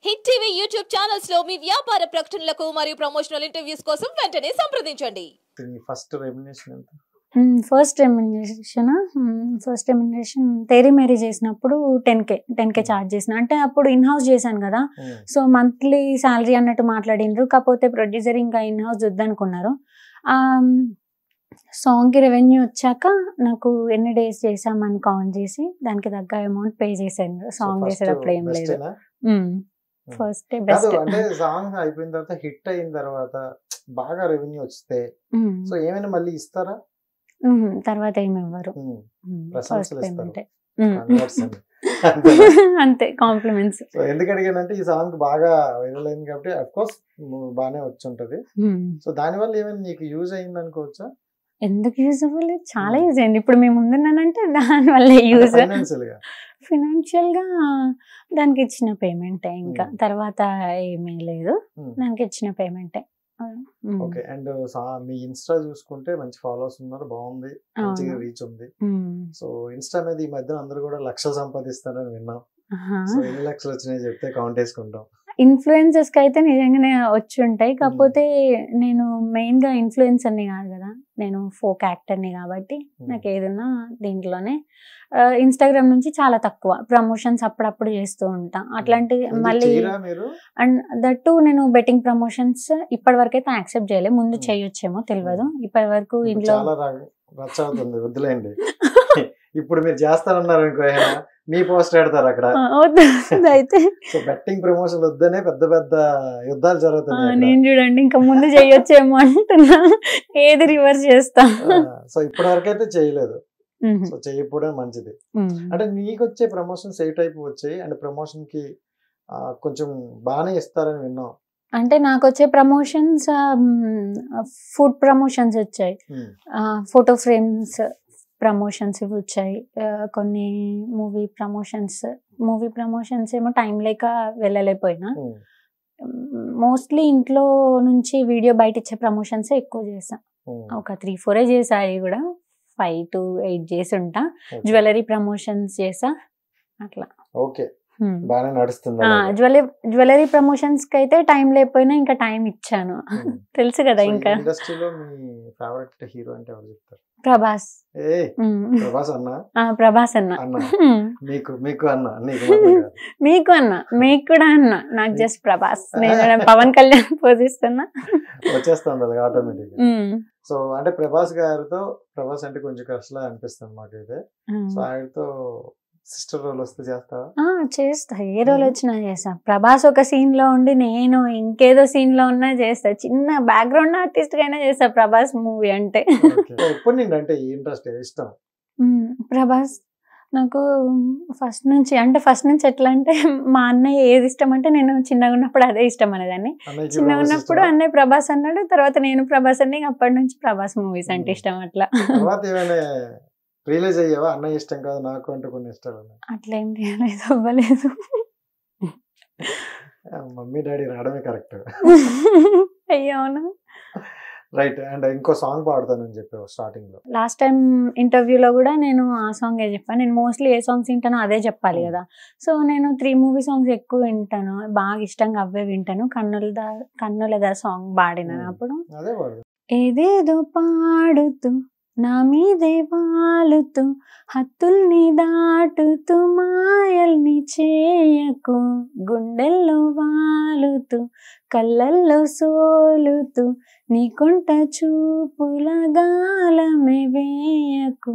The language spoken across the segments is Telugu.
హిట్ టీవీ యూట్యూబ్ ఛానల్స్ లో మీ వ్యాపార ప్రకటనలకు మరియు ప్రమోషనల్ ఇంటర్వ్యూస్ కోసం వెంటనే సంప్రదించండి. ఫస్ట్ రెమ్యునరేషన్ ఎంత? ఫస్ట్ రెమ్యునరేషన్ తేరీ మేరీ చేసినప్పుడు 10K చార్జ్ చేసిన. అంటే అప్పుడు ఇన్ హౌస్ చేశాను కదా, సో మంత్లీ శాలరీ అన్నట్టు మాట్లాడినరు. కాకపోతే ప్రొడ్యూసర్ ఇంకా ఇన్ హౌస్ వద్దనుకున్నారు. సాంగ్కి రెవెన్యూ వచ్చాక నాకు ఎన్ని డేస్ చేసామని కౌంట్ చేసి దానికి తగ్గ అమౌంట్ పే చేశాను. సాంగ్ చేసేటప్పుడు ఏం లేదు. First best. అంటే సాంగ్ అయిపోయిన తర్వాత హిట్ అయిన తర్వాత బాగా రెవెన్యూ వస్తే సో ఏమైనా మళ్ళీ ఇస్తారా? తర్వాత ఏమి ఇవ్వరు. ఫస్ట్ పేమెంట్ అంతే, కాంప్లిమెంట్స్. సో ఎందుకు అడిగానంటే ఈ సాంగ్ బాగా వైరల్ అయింది కాబట్టి అఫ్ కోర్స్ బాగానే వచ్చి ఉంటది. సో దాని వల్ల ఏమైనా నీకు యూజ్ అయింది అనుకోవచ్చా? ఎందుకు యూజ్ అవ్వలేదు, చాలా యూజ్ అయింది. ఇప్పుడు మేము ముందున్నానంటే దాని వల్ల యూజ్. ఫైనాన్షియల్ గా దానికి ఇచ్చిన పేమెంటే, ఇంకా తర్వాత ఏమీ లేదు, దానికి ఇచ్చిన పేమెంటే. ఓకే. అండ్ మీ ఇన్స్టా చూసుకుంటే మంచి ఫాలోవర్స్ ఉన్నారు, బాగుంది, మంచిగా రీచ్ ఉంది. సో ఇన్స్టా మీద ఈ మధ్య అందరూ కూడా లక్షలు సంపాదిస్తారని విన్నాం. సో ఎన్ని లక్షలు వచ్చినాయి చెప్తే కౌంట్ వేసుకుంటాం. ఇన్ఫ్లుయెన్సర్స్ కి అయితే నిజంగానే వచ్చి ఉంటాయి. కాకపోతే నేను మెయిన్ గా ఇన్ఫ్లుయెన్సర్ని కాదు కదా, నేను ఫోక్ యాక్టర్ని కాబట్టి నాకు ఏదన్నా దీంట్లోనే. ఇన్స్టాగ్రామ్ నుంచి చాలా తక్కువ ప్రమోషన్స్ అప్పుడప్పుడు చేస్తూ ఉంటా. అట్లాంటి మళ్ళీ అండ్ దట్టు నేను బెట్టింగ్ ప్రమోషన్స్ ఇప్పటి వరకు అయితే యాక్సెప్ట్ చేయలేదు. ముందు చేయొచ్చేమో తెలియదు. ఇప్పటి వరకు ఇంట్లో వద్దులేండి. ఇప్పుడు మీరు చేస్తారన్నారు అనుకో, మీ పోస్ట్ పెడతారు అక్కడ. అయితే బెట్టింగ్ ప్రమోషన్ వద్దనే పెద్ద పెద్ద యుద్ధాలు జరుగుతున్నాయి. నేను చూడండి ఇంకా ముందు చేయొచ్చేమో అంటున్నా, ఏది రివర్స్ చేస్తా. సో ఇప్పటి వరకు అయితే చేయలేదు. సో చేయకపోవడం మంచిది. అంటే నీకు వచ్చే ప్రమోషన్స్ ఏ టైప్ వచ్చాయి? అండ్ ప్రమోషన్ కి కొంచెం బాగానే ఇస్తారని విన్నాం. అంటే నాకు వచ్చే ప్రమోషన్స్ ఫుడ్ ప్రమోషన్స్ వచ్చాయి, ఫోటో ఫ్రేమ్స్ ప్రమోషన్స్ ఇవి వచ్చాయి, కొన్ని మూవీ ప్రమోషన్స్ ఏమో టైం లేక వెళ్ళలేకపోయినా. మోస్ట్లీ ఇంట్లో నుంచి వీడియో బయట ఇచ్చే ప్రమోషన్స్ ఎక్కువ చేసా. ఒక 3-4 చేసా, అవి కూడా 5 to 8 చేసి ఉంటా. జ్యువెలరీ ప్రమోషన్స్ చేసా అట్లా. ఓకే, బాగానే నడుస్తుంది. జ్యువెలరీ ప్రమోషన్స్ కి అయితే టైం లేకపోయినా ఇంకా టైం ఇచ్చాను. తెలుసు కదా. ఇంకా ఇండస్ట్రీలో మీ ఫేవరెట్ హీరో అంటే ఎవరు చెప్తారు? ప్రభాస్. ప్రభాస్ అన్న. ప్రభాస్ అన్న. మీకు అన్న, మీకు అన్న, మీకు కూడా అన్న. నాకు జస్ట్ ప్రభాస్. నేను పవన్ కళ్యాణ్ పోజిస్తున్నా, వచ్చేస్తాను ఆటోమేటిక్. సో అంటే ప్రభాస్ అంటే కొంచెం కష్టంగా అనిపిస్తుంది మాకైతే. సో ఆయనతో సిస్టర్ రోల్ వస్తే చేస్తా? చేస్తా, ఏ రోల్ వచ్చినా చేస్తా. ప్రభాస్ ఒక సీన్ లో ఉండి నేను ఇంకేదో సీన్ లో ఉన్నా చేస్తా. చిన్న బ్యాక్గ్రౌండ్ ఆర్టిస్ట్ అయినా చేస్తా ప్రభాస్ మూవీ అంటే. ఎప్పుడు అంటే ఇంట్రెస్ట్, ఇష్టం ప్రభాస్ నాకు ఫస్ట్ నుంచి ఎట్లా అంటే, మా అన్నయ్య ఏది ఇష్టం అంటే నేను చిన్నగా ఉన్నప్పుడు అదే ఇష్టం అనేదాన్ని. చిన్నగా ఉన్నప్పుడు అన్నయ్య ప్రభాస్ అన్నాడు, తర్వాత నేను ప్రభాస్ అన్న, అప్పటి నుంచి ప్రభాస్ మూవీస్ అంటే ఇష్టం. అట్లా రియలైజ్ అయ్యావా అన్నయ్య ఇష్టం కాదు నాకు అంటే కొన్ని ఇష్టాలు? అట్లా ఏం రియలైజ్ అవ్వలేదు. మమ్మీ డాడీ రావడమే కరెక్ట్. అయ్యోనా, రైట్. అండ్ ఇంకో సాంగ్ పాడతానని చెప్పావు స్టార్టింగ్ లో. లాస్ట్ టైం ఇంటర్వ్యూలో కూడా నేను ఆ సాంగ్ చెప్పాను. నేను మోస్ట్లీ ఏ సాంగ్స్ వింటానో అదే చెప్పాలి కదా. సో నేను 3 మూవీ సాంగ్స్ ఎక్కువ వింటాను, బాగా ఇష్టంగా అవే వింటాను. కన్నులదా సాంగ్ పాడినాను అప్పుడు. ఏదేదో పాడుతూ నా మీదే వాలుతూ హత్తుల్ని దాటుతూ మాయల్ని చేయకు, గుండెల్లో వాలుతూ కళ్ళల్లో సోలుతూ నీకుంట చూపుల గాలమే వేయకు.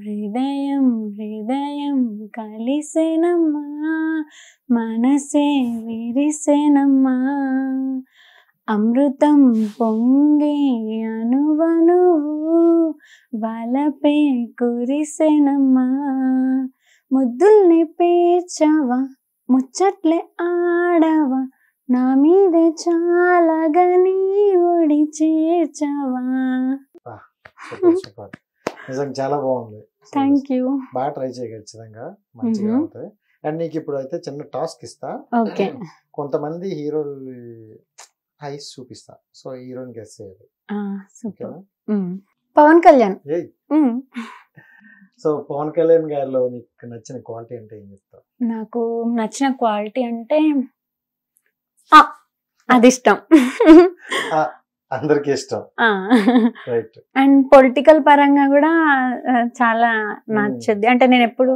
హృదయం కలిసేనమ్మా, మనసే విరిసేనమ్మా, అమృతం పొంగే అనువనువు వలపే కురిసెనమ్మా, ముద్దుల్ని పేర్చవా ముచ్చట్లే ఆడవా, నా మీదే చాలగా నీ ఒడి చేర్చవా. నిజంగా చాలా బాగుంది. Thank you. బాగా ట్రై చేయ, ఖచ్చితంగా మంచిగా అవుతాయి. అండ్ నీకు ఇప్పుడు అయితే చిన్న టాస్క్ ఇస్తా. ఓకే. కొంతమంది హీరోలు ఐస్ చూపిస్తా, సో హీరోని గెస్ చేయాలి. పవన్ కళ్యాణ్. సో పవన్ కళ్యాణ్ గారిలో నీకు నచ్చిన క్వాలిటీ అంటే ఏం చెప్తావు? నాకు నచ్చిన క్వాలిటీ అంటే అది ఇష్టం. అందరికి ఇష్టం, రైట్. అండ్ పొలిటికల్ పరంగా కూడా చాలా నచ్చుద్ది. అంటే నేను ఎప్పుడు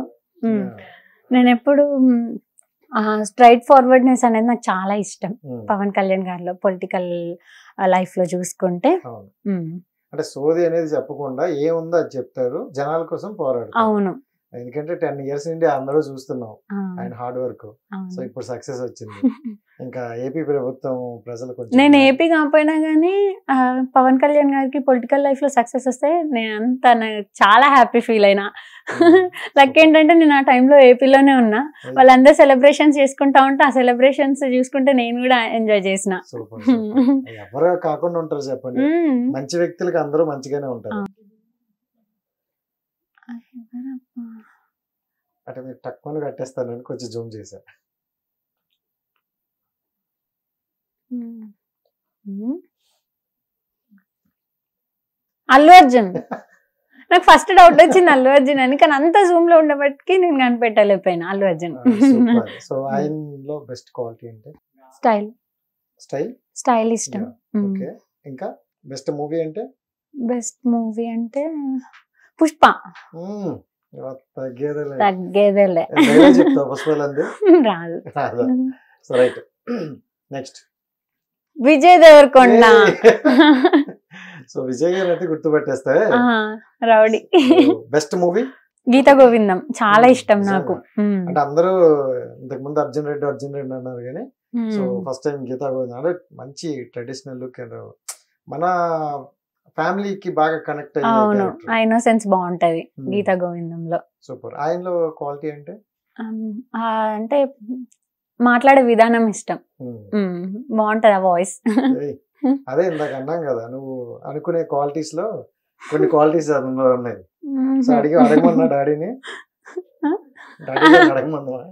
స్ట్రైట్ ఫార్వర్డ్నెస్ అనేది నాకు చాలా ఇష్టం పవన్ కళ్యాణ్ గారిలో పొలిటికల్ లైఫ్ లో చూసుకుంటే. అంటే సోది అనేది చెప్పకుండా ఏముందో అది చెప్తారు, జనాల కోసం పోరాడతారు. అవును, ఎందుకంటే 10 years నుండి అందరూ చూస్తున్నాం ఆయన హార్డ్ వర్క్. సో ఇప్పుడు సక్సెస్ వచ్చింది. ఇంకా ఏపీ ప్రభుత్వం ప్రజలు కొంచెం, నేను ఏపీ కాకపోయినా గానీ పవన్ కళ్యాణ్ గారికి పొలిటికల్ లైఫ్ లో సక్సెస్ వస్తే నేను చాలా హ్యాపీ ఫీల్ అయినా. లక్ ఏంటంటే నేను ఆ టైంలో ఏపీలోనే ఉన్నా, వాళ్ళందరూ సెలబ్రేషన్స్ చేసుకుంటా ఉంటే ఆ సెలబ్రేషన్స్ చూసుకుంటే నేను కూడా ఎంజాయ్ చేసిన. ఎవరు కాకుండా ఉంటారు చెప్పండి, మంచి వ్యక్తులకి అందరూ మంచిగానే ఉంటారు. అంటే మీరు తక్కువ కట్టేస్తానని కొంచెం జూమ్ చేశారు. అల్లు అర్జున్. నాకు ఫస్ట్ డౌట్ వచ్చింది అల్లు అర్జున్ అని, కానీ అంత జూమ్ లో ఉండబట్టి నేను కనిపెట్టలేకపోయినా అల్లు అర్జున్. సో ఆయనలో బెస్ట్ క్వాలిటీ అంటే స్టైల్. స్టైల్ ఇష్టం. ఓకే. ఇంకా బెస్ట్ మూవీ అంటే? బెస్ట్ మూవీ అంటే పుష్ప. తగ్గేదేలే. రాదు. Right. Next Vijay Deverakonda. So Vijay గారు అయితే గుర్తుపెట్టేస్తే rowdy. Best movie Geetha Govindam చాలా ఇష్టం నాకు. అంటే అందరూ ఇంతకు ముందు అర్జున్ రెడ్డి అన్నారు కానీ, సో ఫస్ట్ టైం గీత గోవిందం అంటే మంచి ట్రెడిషనల్ లుక్, మన ఫ్యామిలీకి బాగా కనెక్ట్ అయ్యే ఇన్నోసెన్స్ బాగుంటది గీత గోవిందంలో. సూపర్. ఆయనలో క్వాలిటీ అంటే అంటే మాట్లాడే విధానం ఇష్టం, బాగుంటది ఆ వాయిస్. అదే ఇందాక అన్నాం కదా, నువ్వు అనుకునే క్వాలిటీస్ లో కొన్ని క్వాలిటీస్ అందులో ఉన్నాయి. సో అడగమన్నా డాడీని, అడగమన్నా.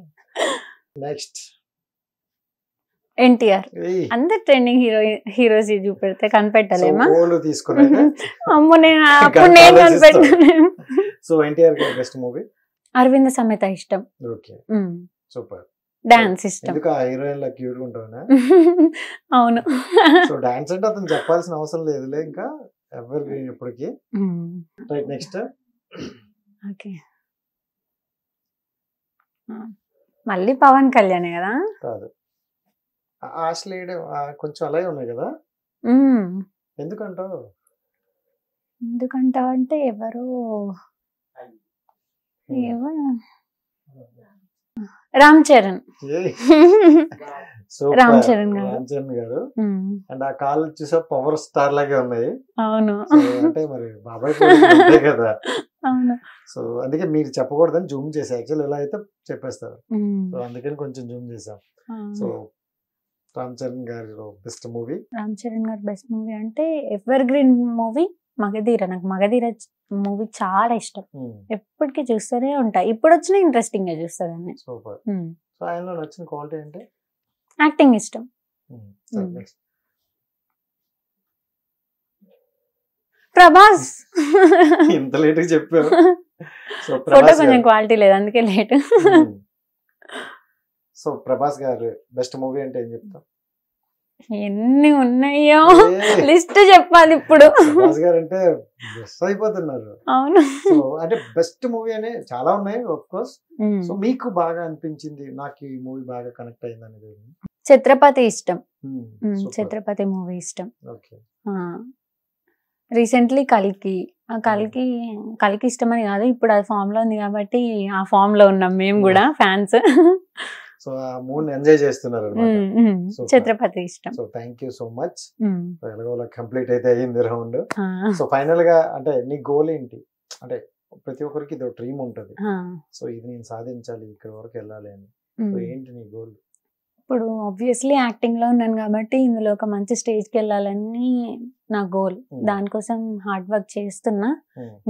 నెక్స్ట్ ఎన్టీఆర్. అందరు ట్రెండింగ్ హీరోస్ చూపెడితే కనిపెట్టలేమా? అమ్మో, నేను అప్పుడు నేను కనిపెట్టలేను. సో ఎన్టీఆర్ గారి బెస్ట్ మూవీ అరవింద సమేత ఇష్టం. Okay, super. డాన్స్ ఇష్టం. ఎందుకు ఆ హీరోయిన్ లా క్యూట్ గా ఉంటావునా? అవును. సో డాన్స్ అంటే అతను చెప్పాల్సిన అవసరం లేదులే, ఇంకా ఎవరు ఎప్పటికీ. రైట్. నెక్స్ట్ ఓకే, మళ్ళీ పవన్ కళ్యాణ్ కదా? కాదు, ఆశ్లేయడం కొంచెం అలాగే ఉన్నాయి కదా. ఎందుకంటావు అంటే ఎవరు రామ్ చరణ్. రామ్ చరణ్ గారు. అండ్ ఆ కాళ్ళు చూసా పవర్ స్టార్ లాగే ఉన్నాయి. అవును, అంటే మరి బాబాయ్ కదా. అవును. సో అందుకే మీరు చెప్పకూడదని జూమ్ చేసా. యాక్చువల్ ఎలా అయితే చెప్పేస్తారు, సో అందుకని కొంచెం జూమ్ చేసాం. సో రామ్ చరణ్ గారి బెస్ట్ మూవీ? రామ్ చరణ్ గారి బెస్ట్ మూవీ అంటే ఎవర్ గ్రీన్ మూవీ మగధీర. నాకు మగధీర మూవీ చాలా ఇష్టం, ఎప్పటికీ చూస్తూనే ఉంటా. ఇప్పుడు వచ్చిన ఇంట్రెస్టింగ్ గా చూస్తాను. సూపర్. సో ఆయనలో నచ్చిన క్వాలిటీ అంటే? యాక్టింగ్ ఇష్టం. ప్రభాస్. ఇంత లేట్ గా చెప్పావు. ఫోటో కొంచెం క్వాలిటీ లేదు, అందుకే లేట్. సో ప్రభాస్ గారు బెస్ట్ మూవీ అంటే ఏం చెప్తాం? ఎన్ని ఉన్నాయో లిస్ట్ చెప్పాలి ఇప్పుడు. ప్రభాస్ గారు అంటే బెస్ట్ అయిపోతున్నారు. అవును. సో అంటే బెస్ట్ మూవీ అనే చాలా ఉన్నాయి ఆఫ్ కోర్స్. సో మీకు బాగా అనిపించింది, నాకు ఈ మూవీ బాగా కనెక్ట్ అయింది అనేది? ఛత్రపతి ఇష్టం. ఛత్రపతి మూవీ ఇష్టం. ఓకే. రీసెంట్లీ కల్కి ఇష్టం అని కాదు, ఇప్పుడు అది ఫామ్ లో ఉంది కాబట్టి ఆ ఫామ్ లో ఉన్నాం మేము కూడా ఫ్యాన్స్. సో ఆ మూడ్ ఎంజాయ్ చేస్తున్నారు. ఛత్రపతి ఇష్టం. So thank you so much. ఎలాగోలా కంప్లీట్ అయితే అయ్యింది రౌండ్. సో ఫైనల్ గా అంటే నీ గోల్ ఏంటి? అంటే ప్రతి ఒక్కరికి ఇది డ్రీమ్ ఉంటది, సో ఇది నేను సాధించాలి, ఇక్కడ వరకు వెళ్ళాలి అని. సో ఏంటి నీ గోల్? ఇప్పుడు ఆబ్వియస్లీ యాక్టింగ్ లో ఉన్నాను కాబట్టి ఇందులో ఒక మంచి స్టేజ్ కి వెళ్ళాలని నా గోల్. దానికోసం హార్డ్ వర్క్ చేస్తున్నా,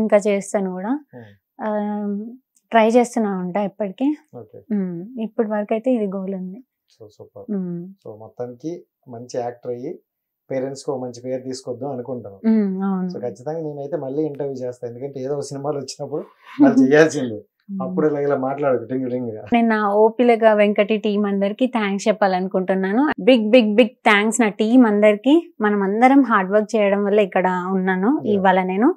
ఇంకా చేస్తాను కూడా. ట్రై చేస్తున్నా ఉంటా ఎప్పటికీ. ఇప్పటి వరకు అయితే ఇది గోల్ ఉంది. So super. సో మొత్తానికి మంచి యాక్టర్ అయ్యి పేరెంట్స్ కి మంచి పేరు తీసుకొద్దాం అనుకుంటాను. సో ఖచ్చితంగా నేనైతే మళ్ళీ ఇంటర్వ్యూ చేస్తాను, ఎందుకంటే ఏదో సినిమాలు వచ్చినప్పుడు వాళ్ళు చేయాల్సిందే. అప్పుడు ఇలా మాట్లాడు టింగ్ టింగ్. నేను నా ఓపిలగా వెంకటి టీం అందరికి థ్యాంక్స్ చెప్పాలనుకుంటున్నాను. బిగ్ బిగ్ బిగ్ థ్యాంక్స్ నా టీం అందరికి. మనం అందరం హార్డ్ వర్క్ చేయడం వల్ల ఇక్కడ ఉన్నాను ఇవాళ నేను.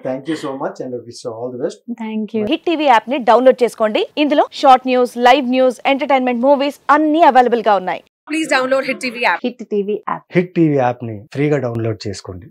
Thank you so much and wish all the best. Thank you. Hit TV app ని డౌన్లోడ్ చేసుకోండి. ఇందులో short news, live news, entertainment, movies అన్ని అవైలబుల్ గా ఉన్నాయి. Please download hit TV app. Hit TV app. Hit TV app ని ఫ్రీగా డౌన్లోడ్ చేసుకోండి.